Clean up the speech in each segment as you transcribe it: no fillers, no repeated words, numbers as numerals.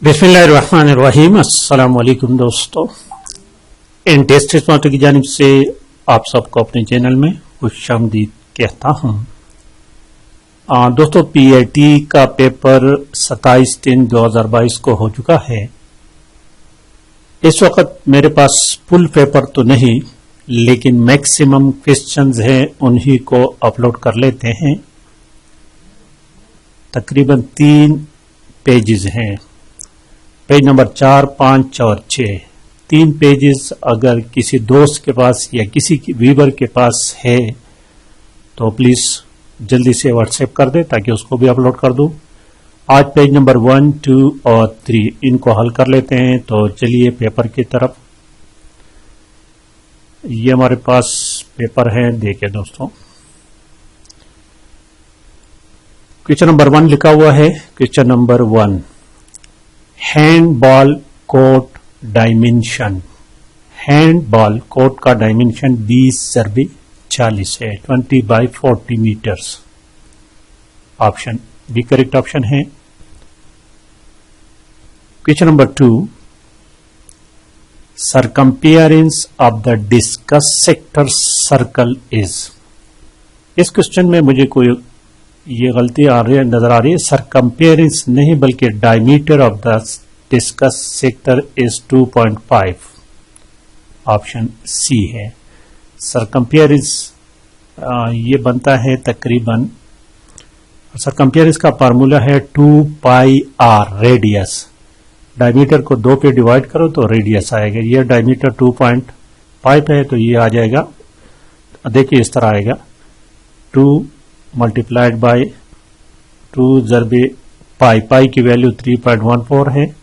बिस्मिल्लाहिर्रहमानिर्रहीम। अस्सलाम वालेकुम दोस्तों, इन टेस्ट रिस्पॉन्स की जानिब से आप सबको अपने चैनल में खुशामदीद कहता हूँ। दोस्तों, पीआईटी का पेपर 27/3/2022 को हो चुका है। इस वक्त मेरे पास फुल पेपर तो नहीं, लेकिन मैक्सिमम क्वेश्चंस हैं, उन्हीं को अपलोड कर लेते हैं। तकरीबन 3 पेजेस हैं, पेज नंबर 4, 5 और 6। 3 पेजेस अगर किसी दोस्त के पास या किसी व्यूअर के पास है तो प्लीज जल्दी से व्हाट्सएप कर दे ताकि उसको भी अपलोड कर दूं। आज पेज नंबर 1, 2 और 3 इनको हल कर लेते हैं। तो चलिए पेपर की तरफ। ये हमारे पास पेपर है, देखिए दोस्तों। क्वेश्चन नंबर 1 लिखा हुआ है। Question number 1, handball court dimension. Handball court का डायमेंशन 20x40 है, 20x40 metres. Option B correct option है। Question number 2, circumference of the discus sector circle is. इस क्वेश्चन में मुझे कोई ये गलती नजर आ रही है। सरकम्पेरेंस नहीं बल्कि diameter of the discus sector is 2.5। Option C है। सरकम्पेरेंस ये बनता है तकरीबन, सरकम्पेरेंस का फार्मूला है 2πr रेडियस। डायमीटर को 2 पे डिवाइड करो तो रेडियस आएगा। ये डायमीटर 2.5 है तो ये आ जाएगा, देखिए इस तरह आएगा, 2 मल्टीप्लाइड बाय 2 ज़रबे पाई। पाई की वैल्यू 3.14 है,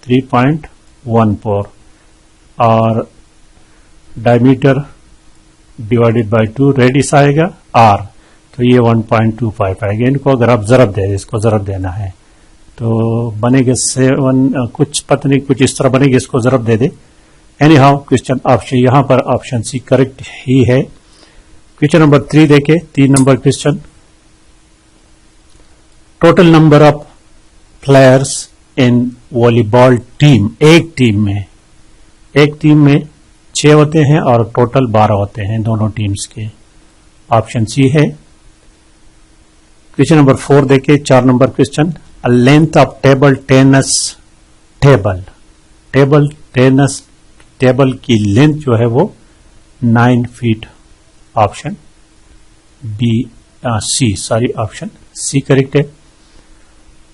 3.14 और डायमीटर डिवाइडेड बाय 2 रेडियस आएगा r, तो ये 1.25 आएगा। इनको अगर आप ज़रब दे, इसको ज़रब देना है तो बनेगा 7, कुछ पता नहीं, कुछ इस तरह बनेगा, इसको ज़रब दे दे। एनी हाउ क्वेश्चन ऑप्शन यहां पर ऑप्शन सी करेक्ट ही है। क्वेश्चन नंबर 3 देखे, 3 number question. Total number of players in volleyball team. एक टीम में 6 होते हैं और टोटल 12 होते हैं दोनों टीम्स के। ऑप्शन सी है। क्वेश्चन नंबर 4 देखे, 4 number question. A length of table tennis table की लेंथ जो है वो 9 feet. Option B C, sorry option C correct है।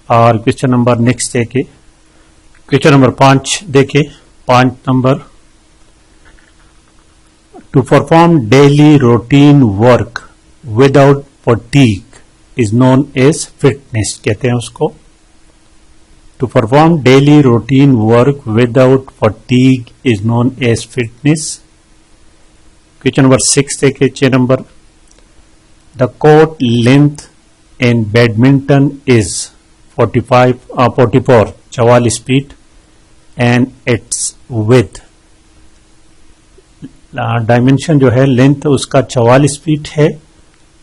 और क्वेश्चन नंबर नेक्स्ट देखे, क्वेश्चन नंबर 5 देखे, 5 number. To perform daily routine work without fatigue is known as fitness, कहते हैं उसको। To perform daily routine work without fatigue is known as fitness. Question number 6 देखे, 6 number. The court length in badminton is 44 feet and it's width. Dimension जो है length उसका 44 feet है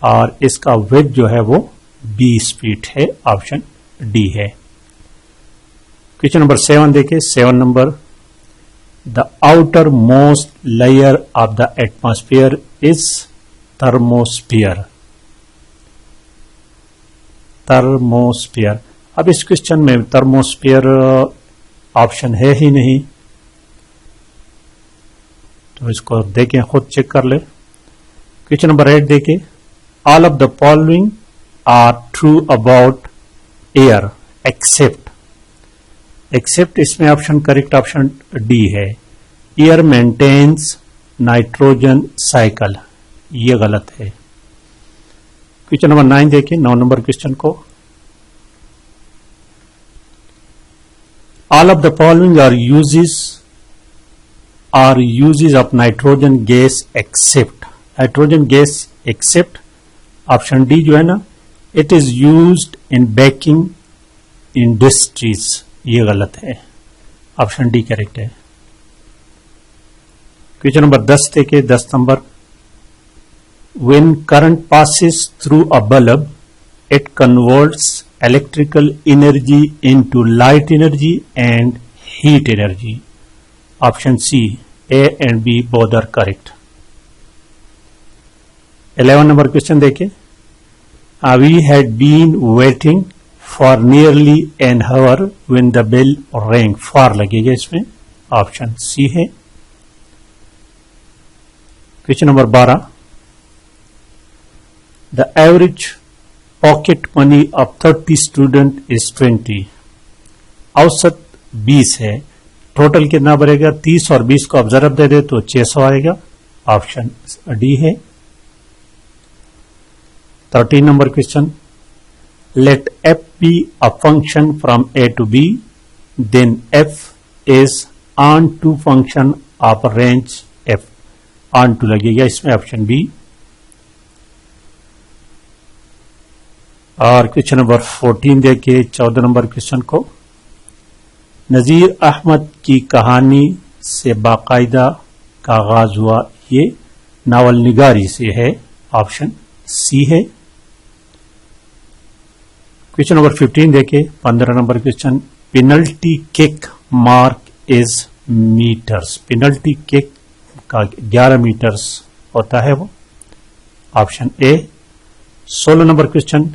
और इसका विड्थ जो है वो 20 फीट है। ऑप्शन डी है। क्वेश्चन नंबर 7 देखे, 7 number. The outermost layer of the atmosphere is thermosphere। अब इस क्वेश्चन में थर्मोस्फीयर ऑप्शन है ही नहीं, तो इसको देखें, खुद चेक कर ले। क्वेश्चन नंबर 8 देखें। All of the following are true about air except इसमें ऑप्शन करेक्ट ऑप्शन डी है। एयर मेंटेन्स नाइट्रोजन साइकिल, ये गलत है। क्वेश्चन नंबर 9 देखिए, 9 नंबर क्वेश्चन को। All of the following are uses of nitrogen gas except option D जो है ना, it is used in baking industries, ये गलत है। ऑप्शन डी करेक्ट है। क्वेश्चन नंबर 10 देखे, 10 number. When current passes through a bulb, it converts electrical energy into light energy and heat energy. Option C, A and B both are correct. 11 number question देखें. We had been waiting for nearly an hour when the bell rang. For लगेगा इसमें. Option C है. Question number 12. The average pocket money of 30 student is 20. औसत 20 है. Total कितना बनेगा? 30 और 20 को आप ज़रब दे दे तो 600 आएगा. ऑप्शन डी है. 13 number question. Let f be a function from a to b, then f is on to function of range f. On to लगेगा इसमें. Option B. और क्वेश्चन नंबर 14 देखिए 14 नंबर क्वेश्चन को. नजीर अहमद की कहानी से बाकायदा का आगाज हुआ. ये नावल निगारी से है. ऑप्शन सी है. क्वेश्चन नंबर 15 देखे 15 number question. Penalty kick mark is metres. Penalty kick का 11 मीटर्स होता है वो. Option A. 16 number question.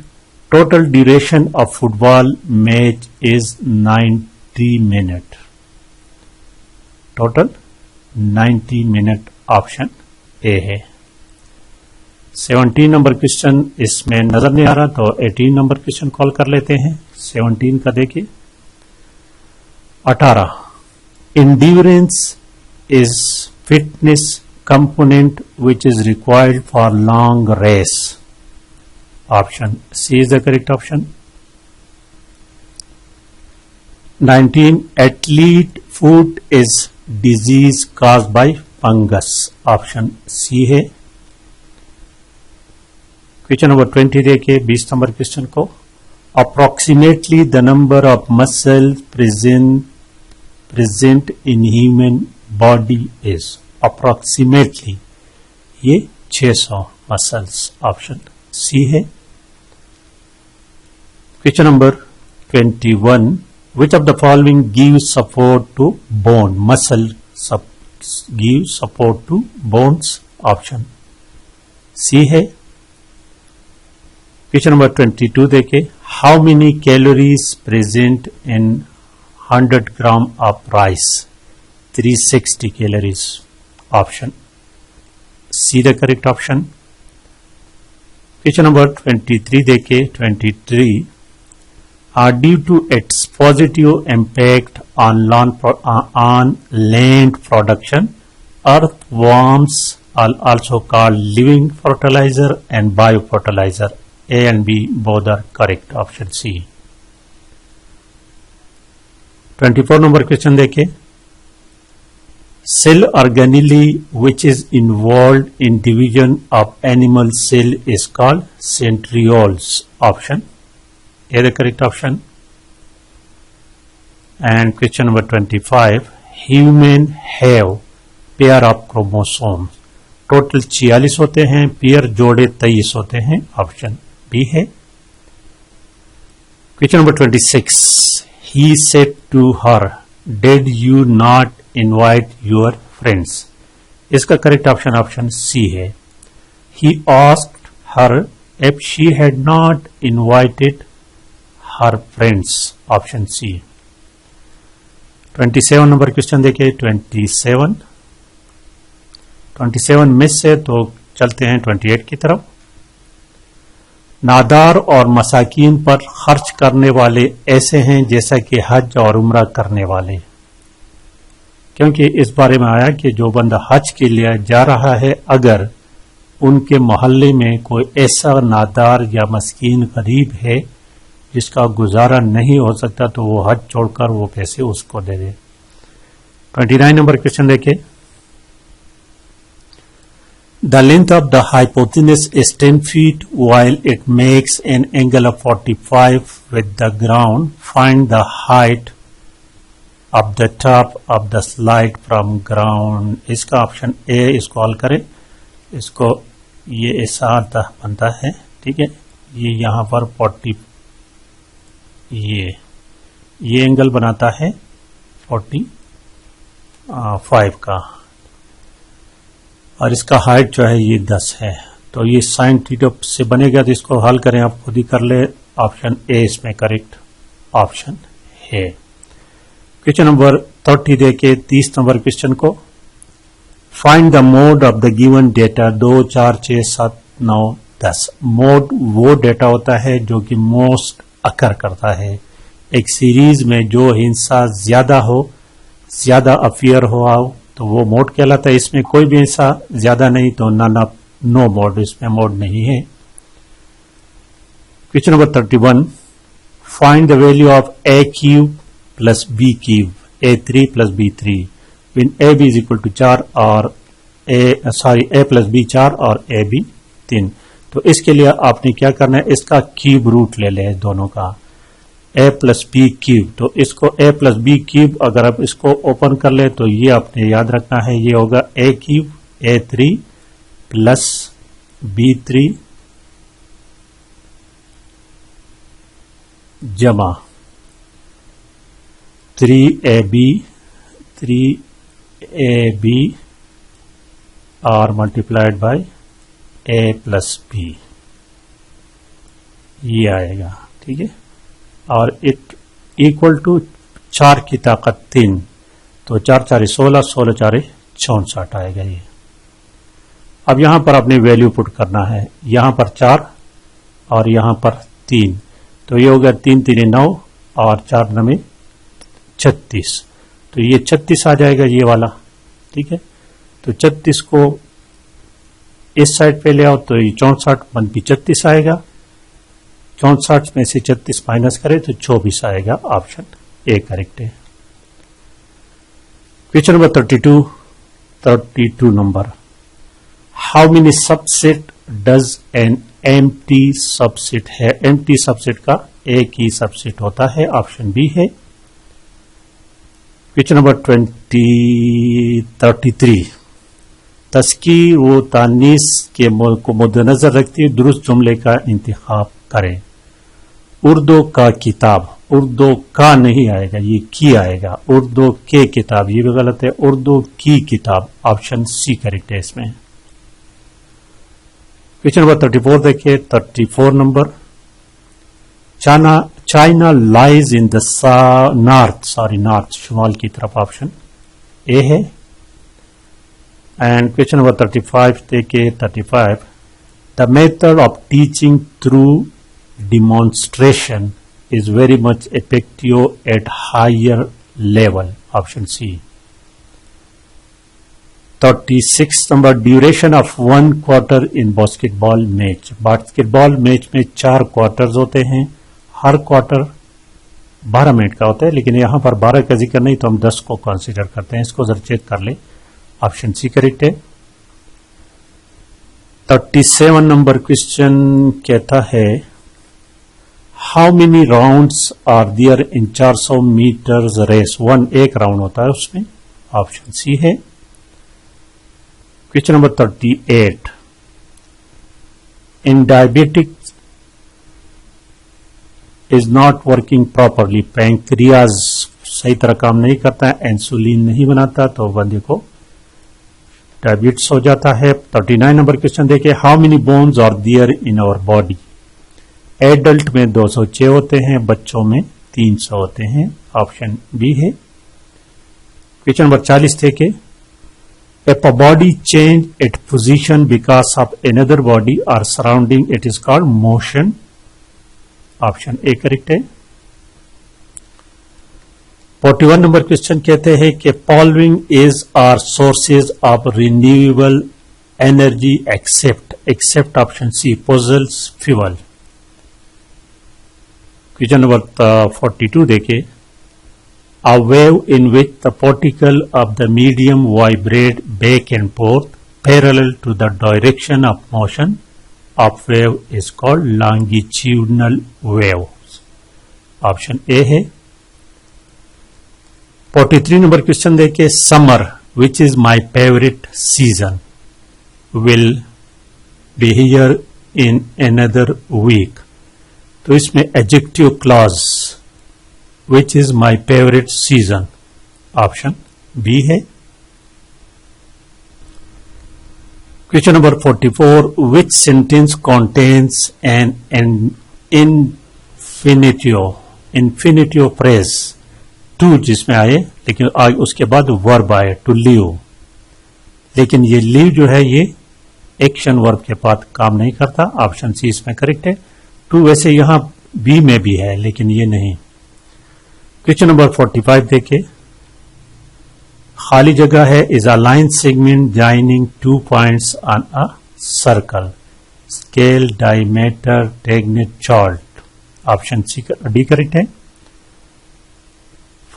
Total duration of football match is 90 minute. Total 90 minute. Option A है. 17 नंबर क्वेश्चन इसमें नजर नहीं आ रहा तो 18 नंबर क्वेश्चन कॉल कर लेते हैं. 17 का देखिए. 18. Endurance is fitness component which is required for long race. Option C is the correct option. 19. Athlete foot is disease caused by fungus. Option C है. क्वेश्चन नंबर 20 देखिए 20 नंबर क्वेश्चन को. Approximately the number of muscle present in human body is. Approximately ये 600 muscles. Option C है. Question number 21. Which of the following give support to bone. Muscle give support to bones. Option C है. Question number 22 देखे. How many calories present in 100 gram of rice. 360 calories. Option C the correct option. Question number 23 देखे. 23. Due to its positive impact on land production, earth worms are also called living fertilizer and biofertilizer. A and B both are correct. Option C. 24 number question देखें. Cell organelle which is involved in division of animal cell is called centrioles. Option A the correct option. And question number 25. Human have pair of chromosomes. Total 46 होते हैं. Pair जोड़े 23 होते हैं. Option B है. Question number 26. He said to her, "Did you not invite your friends?" इसका correct option option C है. He asked her if she had not invited her friends. Option C. 27 number question देखिए. 27 miss है तो चलते हैं 28 की तरफ. नादार और मसाकीन पर खर्च करने वाले ऐसे हैं जैसा कि हज और उम्रा करने वाले. क्योंकि इस बारे में आया कि जो बंदा हज के लिए जा रहा है, अगर उनके मोहल्ले में कोई ऐसा नादार या मस्कीन गरीब है जिसका गुजारा नहीं हो सकता तो वो हज छोड़कर वो पैसे उसको दे दे. 29 नंबर क्वेश्चन देखिए. The length of the hypotenuse is 10 feet while it makes an angle of 45 with the ground. Find the height of the top of the slide from ground. इसका ऑप्शन ए इसको हल करें. इसको ये ऐसा बनता है. ठीक है. ये यहाँ पर ये एंगल बनाता है 45 का, और इसका हाइट जो है ये 10 है, तो ये साइन थीटा से बनेगा। तो इसको हल करें, आप खुद ही कर ले। ऑप्शन ए इसमें करेक्ट ऑप्शन है। क्वेश्चन नंबर 30 देखे 30 नंबर क्वेश्चन को, find the mode of the given data 2, 4, 6, 7, 9, 10। Mode वो डेटा होता है जो कि मोस्ट अकर करता है। एक सीरीज में जो हिस्सा ज्यादा हो, ज्यादा अफियर हो तो वो मोड कहलाता है। इसमें कोई भी हिस्सा ज्यादा नहीं, तो नो मोड, इसमें मोड नहीं है। Question number 31, find the value of a cube plus b cube, A3 plus B3 when AB is equal to 4 और A प्लस B 4 और AB 3। तो इसके लिए आपने क्या करना है, इसका क्यूब रूट ले लें दोनों का, A प्लस बी क्यूब। तो इसको A प्लस बी क्यूब अगर आप इसको ओपन कर ले तो ये आपने याद रखना है, ये होगा A cube A3 plus B3 जमा 3AB और multiplied by A plus b, ये आएगा। ठीक है, और इट इक्वल टू 4 की ताकत 3, तो 4 4 16, 16 4 64 आएगा ये। अब यहां पर अपनी वैल्यू पुट करना है, यहां पर 4 और यहां पर 3, तो ये हो गया 3 3 9 और 4 9 36, तो ये 36 आ जाएगा ये वाला। ठीक है, तो 36 को इस साइड पे ले आओ तो ये 64 बनती 36 आएगा। 64 में से 36 माइनस करें तो 24 आएगा। ऑप्शन ए करेक्ट है। Question number 32 number, how many subset does an empty subset है। एम्प्टी सबसेट का एक ही सबसेट होता है, ऑप्शन बी है। क्वेश्चन नंबर 33, तस्कीर व तानीस के मोल को मद्देनजर रखते हुए दुरुस्त जुमले का इंतखाब करें। उर्दू का किताब, उर्दू का नहीं आएगा, ये की आएगा। उर्दू के किताब, ये भी गलत है, उर्दू की किताब, ऑप्शन सी करेक्ट है इसमें। क्वेश्चन नंबर 34 देखिए 34 number, China lies in the north, शुमाल की तरफ, ऑप्शन ए है। एंड क्वेश्चन नंबर 35 देखिए 35, the method of teaching through demonstration is very much effective at higher level, option C। 36 number, duration of 1 quarter in basketball match। Basketball match में 4 quarters होते हैं, हर quarter 12 minute का होता है, लेकिन यहां पर 12 का जिक्र नहीं तो हम 10 को कंसीडर करते हैं। इसको जरा चेक कर ले, ऑप्शन सी करेक्ट है। 37 नंबर क्वेश्चन कहता है, how many rounds are there in 400 metres race. 1 एक राउंड होता है उसमें, ऑप्शन सी है। Question number 38, in diabetic is not working properly. Pancreas सही तरह काम नहीं करता है, इंसुलिन नहीं बनाता, तो बंदे को डायबिटीज हो जाता है। 39 नंबर क्वेश्चन देखिए, how many bones are there in our body. Adult में 206 होते हैं, बच्चों में 300 होते हैं, ऑप्शन बी है। क्वेश्चन नंबर 40 देखे, if a body change its position because of another body or surrounding it is called motion, option A correct है। 41 नंबर क्वेश्चन कहते हैं कि following is are sources of renewable energy except option C fossils fuel. Question number 42 देखे, a wave in which the particle of the medium vibrate back and forth parallel to the direction of motion of wave is called longitudinal wave, option A है। 43 number question देखिए, summer which is my favorite season will be here in another week। तो इसमें adjective clause which is my favourite season, option B है। Question number 44, which sentence contains an infinitive phrase to, जिसमें आए लेकिन उसके बाद verb आए to leave, लेकिन ये लीव जो है ये एक्शन वर्ब के बाद काम नहीं करता, ऑप्शन सी इसमें करेक्ट है। टू वैसे यहां बी में भी है लेकिन ये नहीं। क्वेश्चन नंबर 45 देखिए, खाली जगह है, is a line segment joining 2 points on a circle, scale, diameter, tangent, chord, option C D correct है।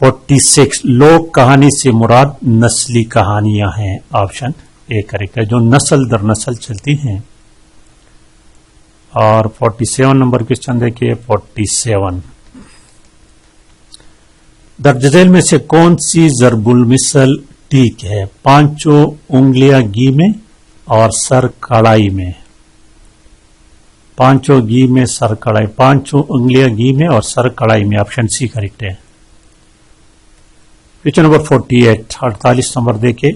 46, लोक कहानी से मुराद नस्ली कहानियां हैं, ऑप्शन ए करेक्ट है, जो नस्ल दर नस्ल चलती हैं। और 47 नंबर क्वेश्चन देखिए, 47, दर्ज झेल में से कौन सी जरबुल मिसल ठीक है? पांचों उंगलियां घी में और सर कढ़ाई में, पांचों घी में सर कढ़ाई, पांचों उंगलियां घी में और सर कढ़ाई में, ऑप्शन सी करेक्ट है। क्वेश्चन नंबर 48, 48 नंबर देखे,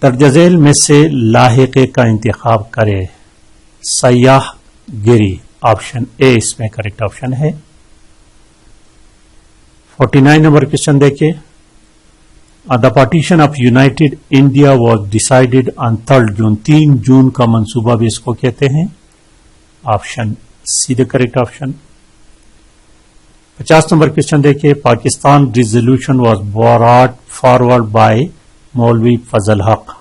दर्ज झेल में से लाहिके का इंतखाब करे, सयाह गिरी, ऑप्शन ए इसमें करेक्ट ऑप्शन है। 49 नंबर क्वेश्चन देखिए, the partition of united India was decided on 3 June, 3 June का मंसूबा भी इसको कहते हैं, option C the correct option. 50 number question देखिए, Pakistan resolution was brought forward by Maulvi Fazal Haq,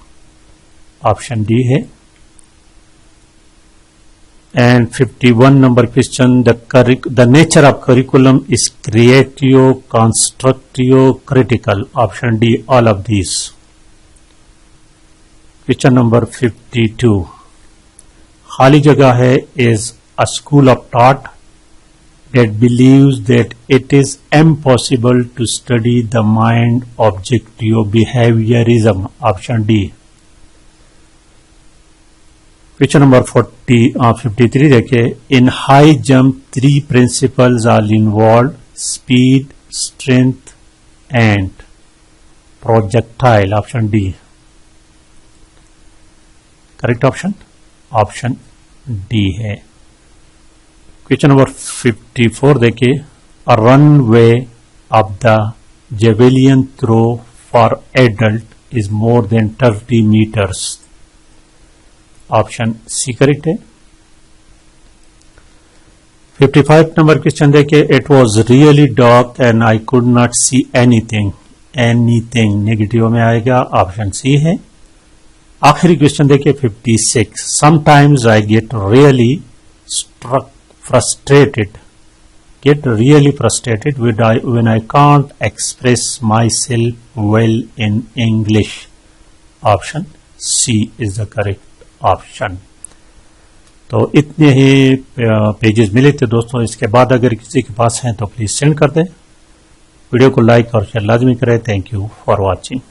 option D है। And 51 number question, the nature of curriculum is creative, constructive, critical, option D all of these. Question number 52, खाली जगह है, is a school of thought that believes that it is impossible to study the mind objective behaviorism, option D. Question number 53 देखिए, in high jump 3 principles are involve, speed, strength and projectile, option D correct option, option D है। Question number 54 देखिए, a runway of the javelin throw for adult is more than 30 metres, option C correct है। 55 number question देखिए, it was really dark and I could not see anything, anything negative में आएगा, option C है। आखिरी question देखिए 56, sometimes I get really frustrated when I can't express myself well in English, option C is the correct option. तो इतने ही pages मिले थे दोस्तों, इसके बाद अगर किसी के पास हैं तो प्लीज सेंड कर दें। वीडियो को लाइक और शेयर लाजमी करें। Thank you for watching.